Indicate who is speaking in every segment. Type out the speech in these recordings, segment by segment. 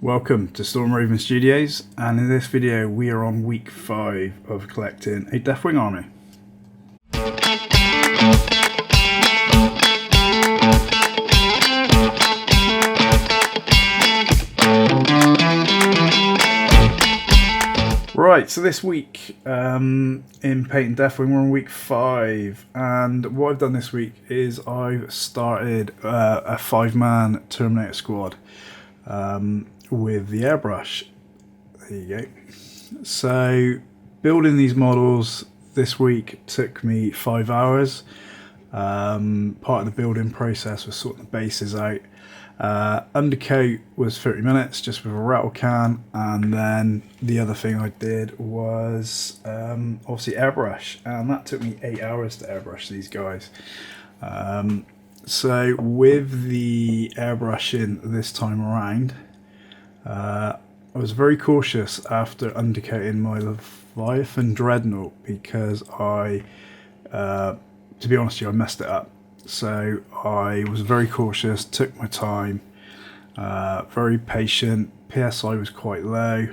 Speaker 1: Welcome to Storm Raven Studios, and in this video we are on week 5 of collecting a Deathwing Army. Right, so this week in painting Deathwing we're on week 5, and what I've done this week is I've started a 5-man Terminator Squad. With the airbrush. There you go. So building these models this week took me 5 hours. Part of the building process was sorting the bases out. Undercoat was 30 minutes just with a rattle can, and then the other thing I did was obviously airbrush, and that took me 8 hours to airbrush these guys. So with the airbrushing this time around, I was very cautious after undercoating my Leviathan Dreadnought because to be honest with you, I messed it up. So I was very cautious, took my time, very patient. PSI was quite low,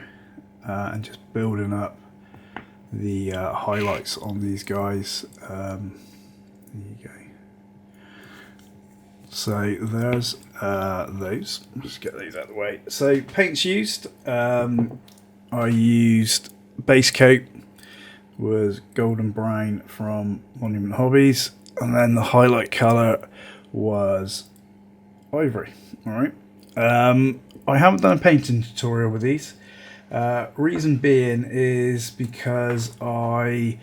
Speaker 1: and just building up the highlights on these guys. There you go. So there's those. Let's get those out of the way. So paints used. I used base coat was golden brown from Monument Hobbies, and then the highlight colour was ivory. All right. I haven't done a painting tutorial with these. Reason being is because I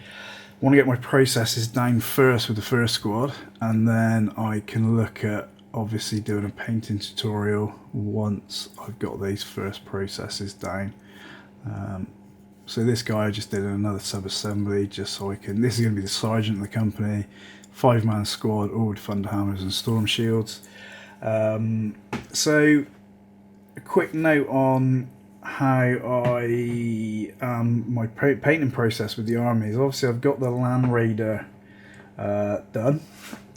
Speaker 1: want to get my processes down first with the first squad, and then I can look at obviously doing a painting tutorial once I've got these first processes down. So this guy I just did another sub-assembly just so I can, this is going to be the sergeant of the company, 5-man squad, all with thunderhammers and storm shields. So a quick note on how my painting process with the army is. Obviously I've got the Land Raider done,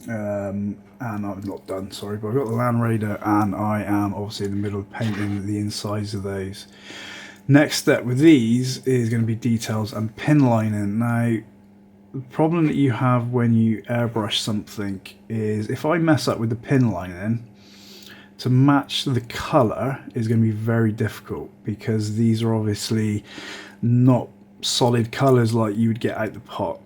Speaker 1: and I'm not done, sorry, but I've got the Land Raider, and I am obviously in the middle of painting the insides of those. Next step with these is going to be details and pin lining. Now the problem that you have when you airbrush something is if I mess up with the pin lining, to match the colour is going to be very difficult, because these are obviously not solid colours like you would get out the pot,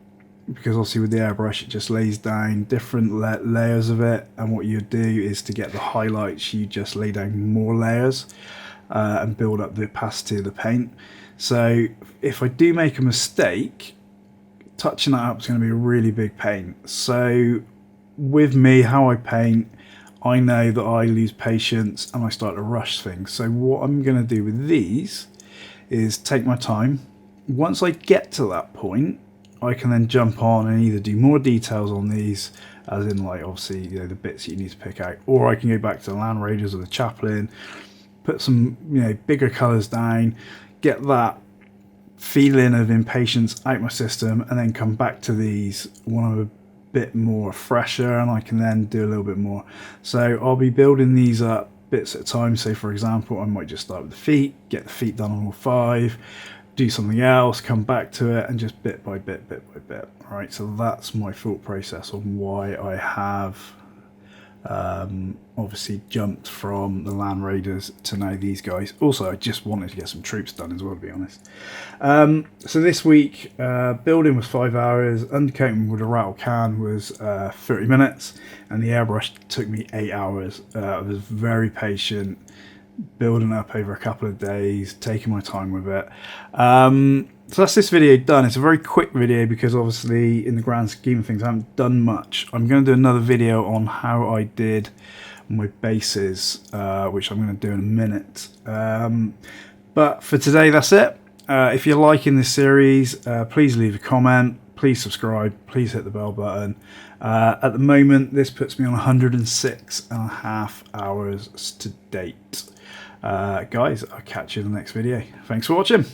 Speaker 1: because obviously with the airbrush it just lays down different layers of it, and what you do is to get the highlights you just lay down more layers and build up the opacity of the paint. So if I do make a mistake, touching that up is going to be a really big pain. So with me, how I paint, I know that I lose patience and I start to rush things. So what I'm going to do with these is take my time. Once I get to that point, I can then jump on and either do more details on these, as in like obviously the bits that you need to pick out, or I can go back to the Land Raiders or the Chaplain, put some bigger colours down, get that feeling of impatience out my system, and then come back to these when I'm a bit more fresher, and I can then do a little bit more. So I'll be building these up bits at a time. So for example, I might just start with the feet, get the feet done on all 5, do something else, come back to it, and just bit by bit. All right, so that's my thought process on why I have obviously jumped from the Land Raiders to now these guys. Also, I just wanted to get some troops done as well, to be honest. So this week, building was 5 hours, undercoating with a rattle can was 30 minutes, and the airbrush took me 8 hours. I was very patient, building up over a couple of days, taking my time with it. So that's this video done. It's a very quick video because obviously in the grand scheme of things I haven't done much. I'm going to do another video on how I did my bases, which I'm going to do in a minute. But for today, that's it. If you're liking this series, please leave a comment, please subscribe, please hit the bell button. At the moment, this puts me on 106.5 hours to date. Guys, I'll catch you in the next video. Thanks for watching.